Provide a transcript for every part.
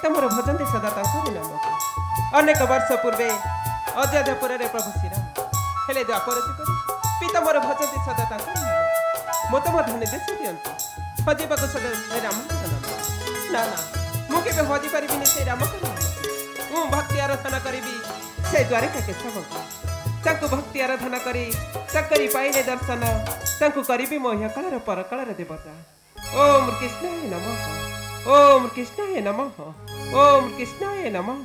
पिता मोर भजन्ते सदा तांकरि नाम अनेक वर्ष पूर्वे अयोध्यापुर रे प्रभु श्रीराम हेले द्वापर जुग पिता मोर भजन्ते सदा तांकरि नाम मत धन देश दियंतु हजिबाक सदा श्री राम नाम ना ना मु केबे हजि परिबिनि से राम नाम मु भक्ति आराधना करिबि से द्वारिका के सबक तांको भक्ति आराधना करी ताकरी पाइले दर्शन तांको करिबि मोह कालर पर कालर देवता ओम कृष्णाय नमः ओम कृष्णाय नमः ओम कृष्णाय नमः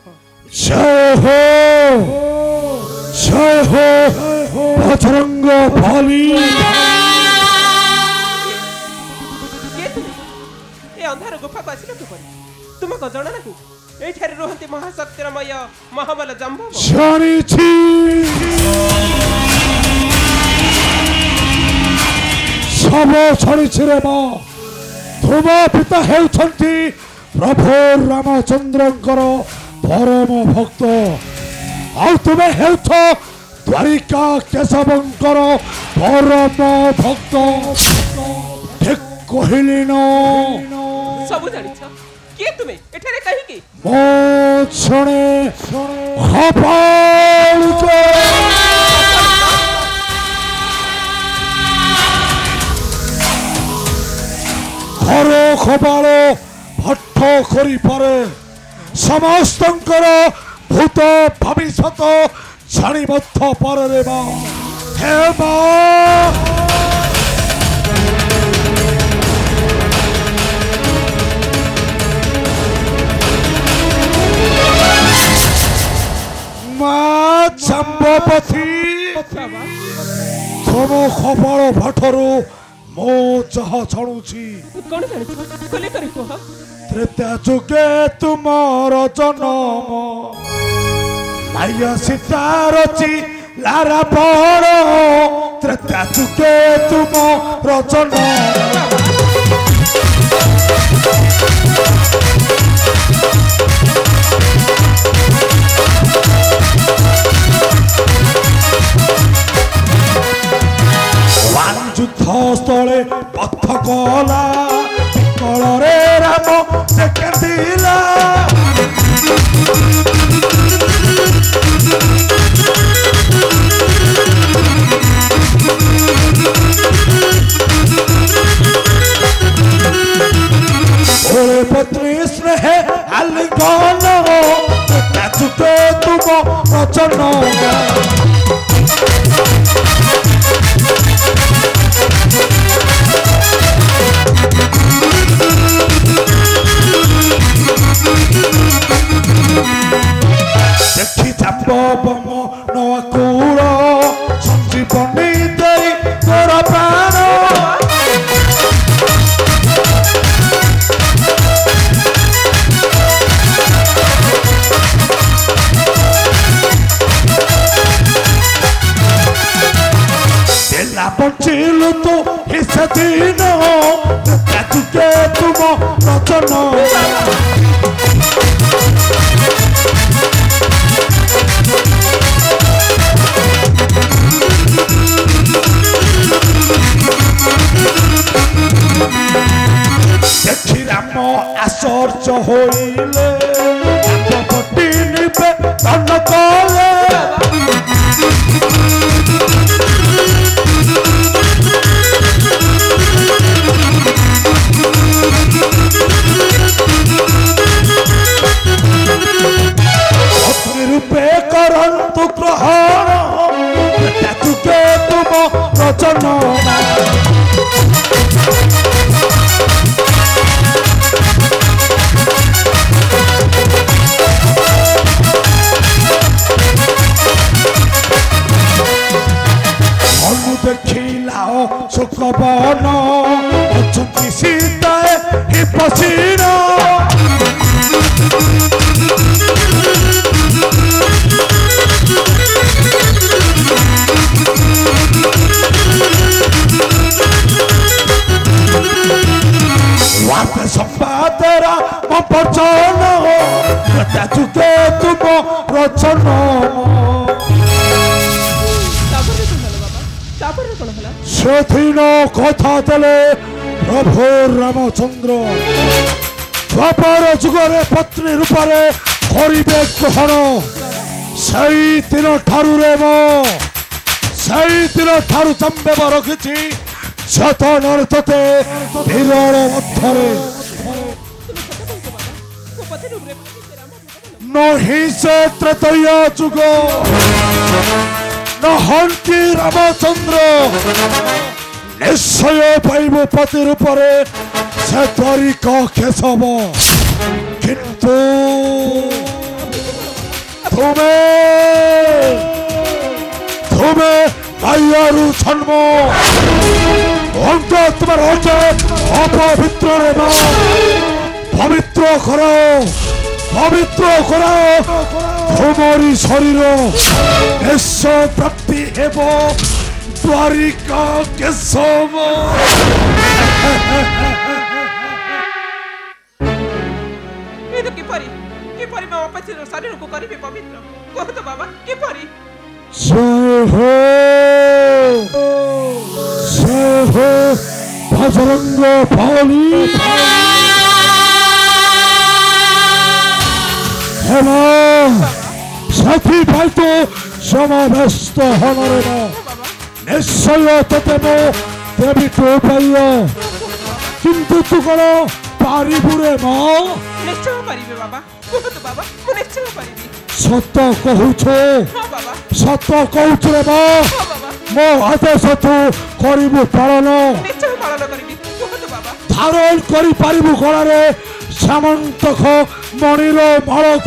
जय हो बजरंग बली ए अंधार गुफा को आसिल तू तुम को जणा ना एठारे रहंती महाशक्तिरमय महाबल जम्बो जानी छी सब छाड़ी रे बा तुम पिता हेउछंती प्रभु रामचंद्रंकर परम भक्त आ तुमे हेउछ द्वारिका केशवंकर परम भक्त ठीक कहली न सब जानिछ के तुमे एठारे कहि की मो छणे हपाल के घर खबाल भट्ट करी पारे समस्तंकर भूत भविष्यत जानी मध्य पर रे बा हे बा मां चंपपति तुम खपाल भट्टरू मो जहा छाणुची कोन जानिछ खोले करी को त्रेता जुगे तुमर जन्म माया सीतारची लारा पड़ त्रेता जुगे तुमर जन्म युद्ध स्थले पथ कला कलरे राम देखिला ओले पत्नी स्नेह आलिंगन चुके तुम वचन देखी चाप बम नकुल संजीवनी दे तोर प्राण देला बचिलु तो हिस्से दिन तुके तुम रचन देखी राम आश्चर्य होइले पटी निबे धन कले रूपे करंतु ग्रहण तुके तुम रचन देखिला सुखबन अछंती सीताए हि पसीन वाते संपादरा मपचन तुके तुम रचन सेदिन कथा देले प्रभु रामचंद्र द्वापर जुगरे पत्नी रूपरे करिबे ग्रहण सेई दिन ठारू रे मो सेई दिन ठारू चंबेब रखिछि जतन तते वीरर मध्यरे नही से त्रैतय जुग नहंती रामचंद्र निश्चय पाइब पति रूपरे से द्वारिक केशव किंतु तुम्हें मायारू जन्म अंग तुम्हार अपवित्र रे मां पवित्र करो तुम्हारी शरीर निश्चय प्राप्ति हेब द्वारिका केशव किपरि बाबा पतिर शरीर को करिबे पवित्र कह तो बाबा किपरि जय हो बजरंग बली हेलो साथी भाई तो समावेश हनरे ना निश्चय तते मो देवी तो पाइयो किंतु तू करो पारिबुरे मां निश्चय पारिबे बाबा कह तो बाबा मु निश्चय पारिबी सत कहूछे हां बाबा सत कहूछ रे मां हां बाबा मो आदेश तू करिबु पालन निश्चय पालन करिबी कह तो बाबा धारण करि पारिबु गळारे सामंतख मणिर माळख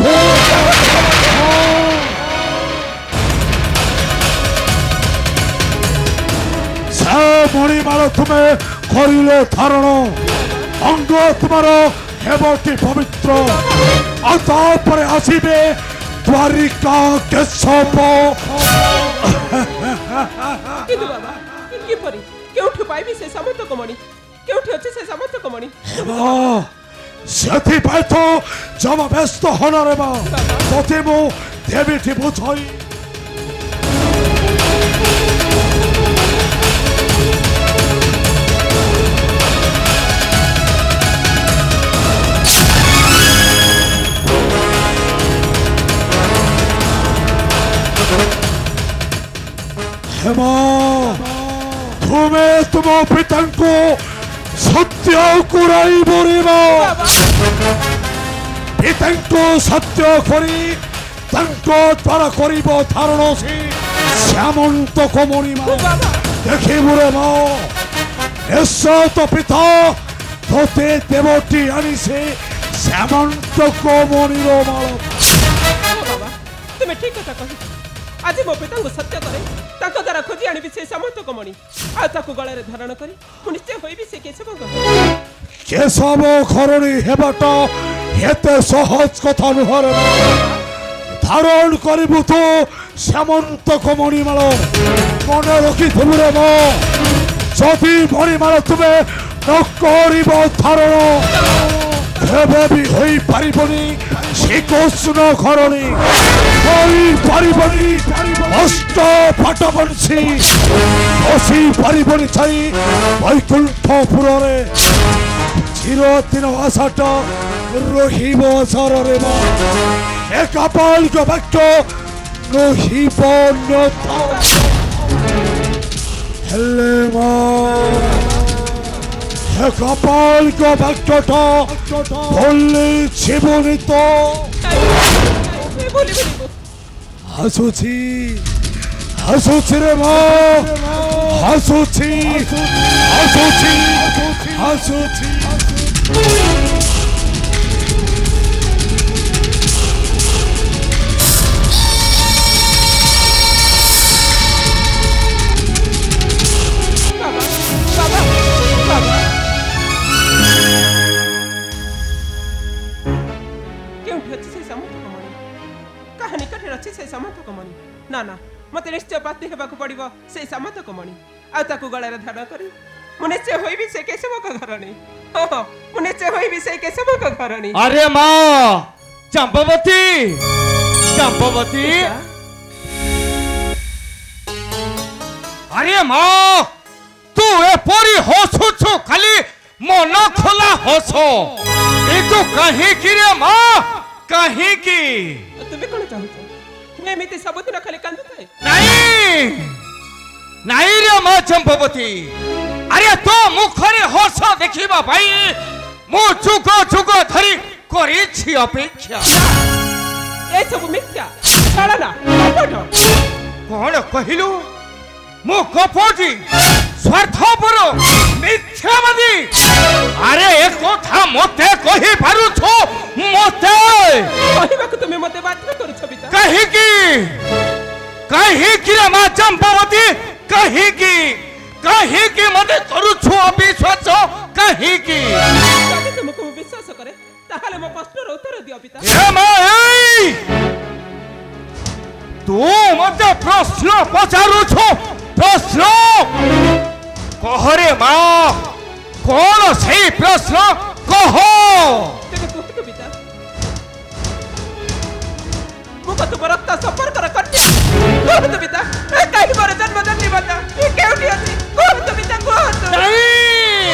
से मणिमाळ तुमे करिले धारण अंग तुमार हेबटी पवित्र आतापरे आसीबे द्वारिका केशव किदु बाबा किपरि केउठु पाइबी से सामंतक मणि केउठु अछि से सामंतक मणि हेबा सेथि पाइ तो जब व्यस्त हनरे बा तते मो देवीटी बुझाई हेमा तुम्हें तुम पिता को सत्य कुराई बोरिबा पिता को सत्य करी तंको द्वारा करिबो धारण से श्यामंत को मणिमा देखि बुरे मा ऐसा तो पिता तोते देवटी आनी से श्यामंत को मणिरो माल बाबा तुम ठीक कथा कहि आज मो पिता को सत्य करे ताको द्वारा खोजी आनी से सामंतक मणि आ ताको गळारे धारण करी मु निश्चय होइबी से केशव खरणी हेबाटा हेते सहज कथा नुहरे धारण करिबु तो श्यामंतक मणिमाल मन रखि थुरे मो जदि मणिमाल तुमे न करिब धारण केबे भी होई पारिबनी श्रीकृष्ण खरणी होई पारिबनी अष्ट पाटबंशी बसी पारिबनी छाई वैकुंठपुर रे चिरदिन आशाट रहिब सररे मा एक कपाल को वाक्य रहिब अन्यथा हेले मा कपाल को वाक्यटा बोलले जीवनी तो हसुची हसुची रे मा हसुची हसुची हसुची ना ना मत निश्चय पाती हेबाक पड़िबो से सामंतक मणि आ ताकू गळारे धारण करी मु निश्चय होइबी से केशव का घरणी हो मु निश्चय होइबी से केशव का घरणी अरे मां चंपावती चंपावती अरे मां तू ए परी हसुछु खाली मन खोला हस तू कहीं की रे माँ कहीं की तुम्हें कौन चाहूଛ मैं एमिति सबुदिन खाली कांदु थाए नहीं नहीं रे माँ चंपावती अरे तो मुखरे हर्ष देखिबा भाई मु जुग जुग धरी करिछि अपेक्षा ए सब मिथ्या छाड़ना कपट कौन कहिलु मु कपटी स्वार्थपर मिथ्यावादी अरे एक कथा मते कहि पारु छो मते कहिबाकु तुमे मते बाध्य करूछ बिता कहीं की रे माँ चंपावती कहीं की मते करू छु अविश्वास कहीं की যদি तुमको विश्वास करे ताहाले मो प्रश्नर उत्तर दियो पिता ए माँ तू मते प्रश्न पचारू छु प्रश्न कह रे माँ कौन सही प्रश्न कह तेरे पुत्र पिता मुको तुम रक्त संपर्क कट्या कहत पिता ए काई मोर जन्म जन्मी बता ए केउटी अछि कहत पिता कहत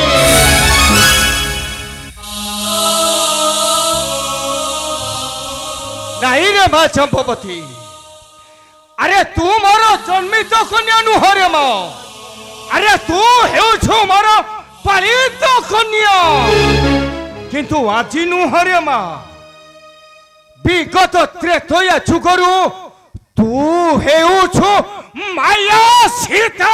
नहीं रे माँ चंपावती अरे तू मोर जन्मित कन्या नुह रे माँ अरे तू हेउछु मोर पालित कन्या किंतु आज नुह रे माँ विगत त्रेतया जुगरु तू हेउछु माया सीता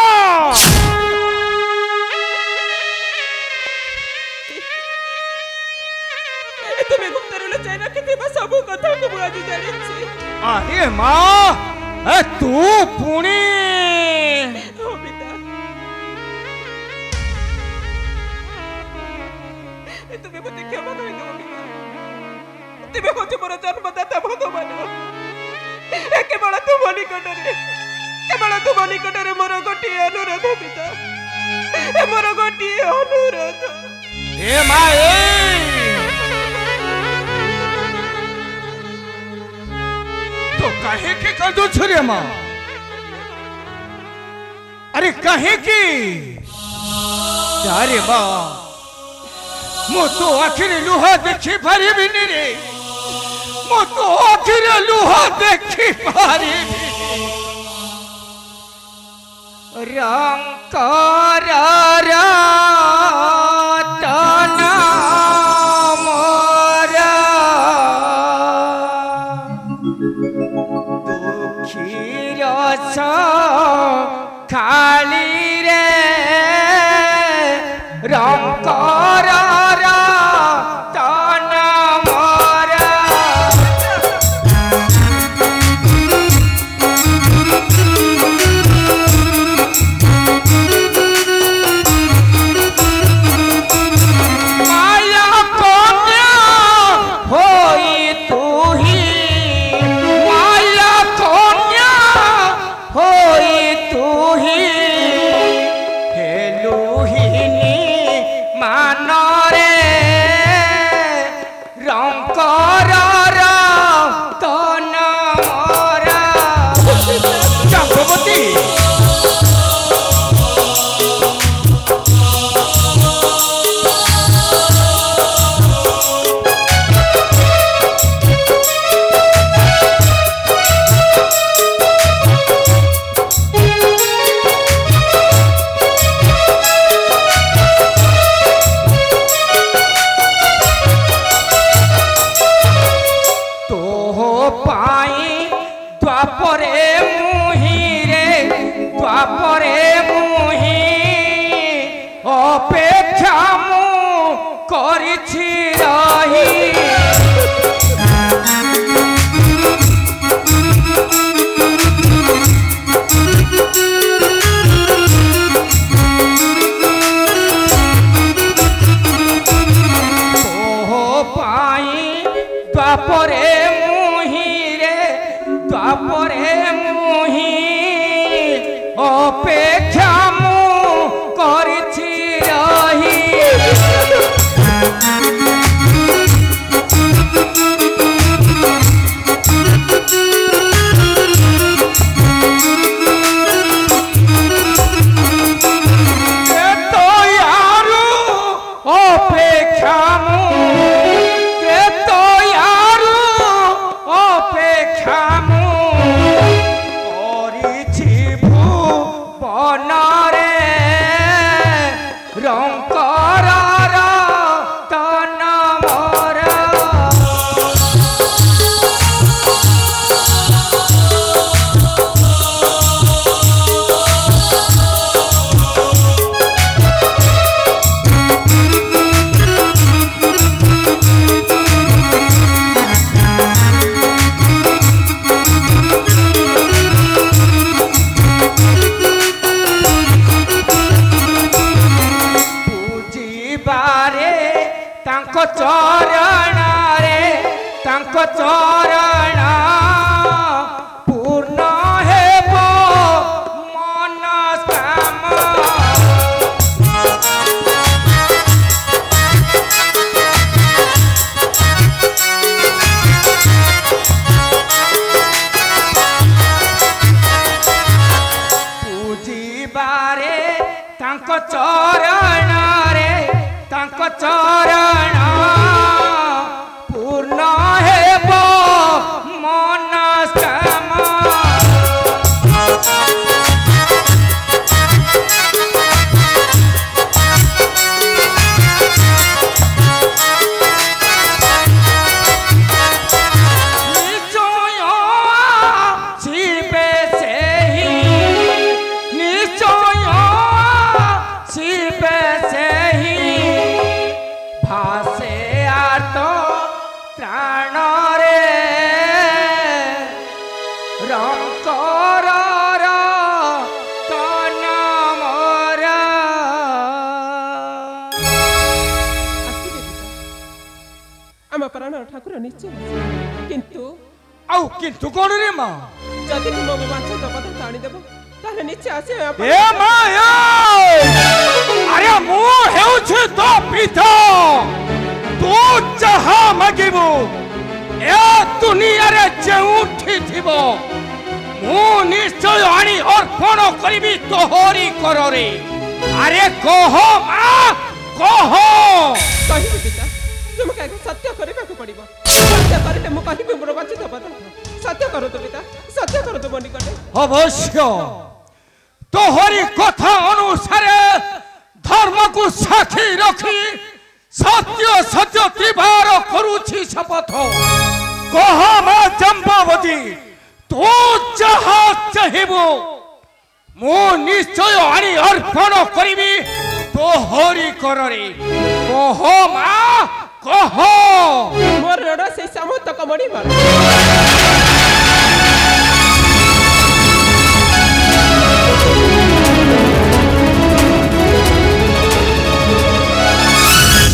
तुमे गुप्तरुले चाइना केतिबा सब कथा को आज जानि छी अरे माँ तू पुणी ओ पिता तुमे मते क्षमा कर दो पिता तुमे होते मोर जन्मदाता भगवान केवल तुम निकटरे मोर गोटी अनुरोध पिता मोर गोटी अनुरोध ए माँ तो कहे की कंदू छुरे माँ अरे कहे की अरे माँ मो तो आखिर लुहा देखी पारिबी रे मो तो आखिर लुहा देखी पारिबी रंकर रतना मोरा दुखीर खाली रे रंकर रतना मोरा माया कन्या होई तू ही माया कन्या होई तू ही हेलुहिनी मानरे रंकर रतन मोरा चंपावती द्वापरे मुही अपेक्षा मु करिछि रही द्वापरे मुही अपेक्षा मु करिछि रही तो यारू अपेक्षा मु चरण पूर्ण हेब मनस्कामना पूजिबारे तांको चरण रे तांको चरण पूर्ण हेब मनस्कामना ठाकुर निश्चय किंतु आउ किंतु कोन रे मां जदि तुम मो माछ दबद ताणी देबो ताले निश्चय आसे ए माया अरे मु हेउछि तो पिता तू जहा मागिबो ए दुनिया रे जेउठी थिबो मु निश्चय आनी अर्पण करिबी तोहरी कररे अरे कह मां कह कहिबि पिता तुम का सत्य करबा को पड़िबो सत्य करले मु कहिबि मोर माछ दबद सत्य करो तो पिता सत्य करो तो बनी कटे अवश्य तोहरी कथा अनुसार धर्म को साक्षी रखी सत्य सत्य त्रिवार करूछि शपथ कह मा जम्बवती तू जहा चाहिबो मु निश्चय आनी अर्पण करिबी तोहरी कररे कह मा कह मोर रड से समस्त कमड़ी मार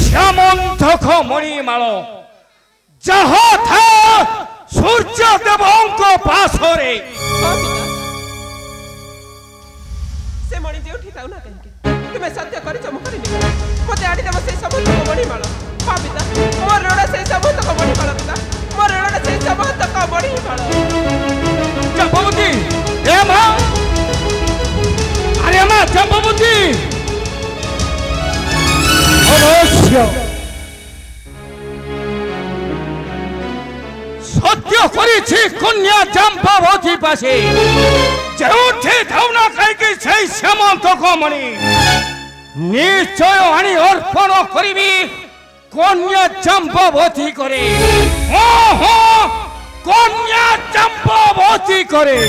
श्यामंतक मणिमाल जहाँ था सूर्य देवों को पास हो रे से मणि जे उठी ताउ ना कहिके तुमे सत्य करि चमकरि नि मते आडी देव से समस्त मणिमाल हां पिता मोर रड से समस्त मणिमाल पिता मोर रड से समस्त मणिमाल जम्बवती ए मां अरे मां जम्बवती अवश्य सत्य करिछि कन्या जम्बवती पासे जेउठे धावना कहिके छै श्यामंतक मणि निश्चय आनी अर्पण करिबी कन्या जम्बवती करे कन्या जम्बवती करे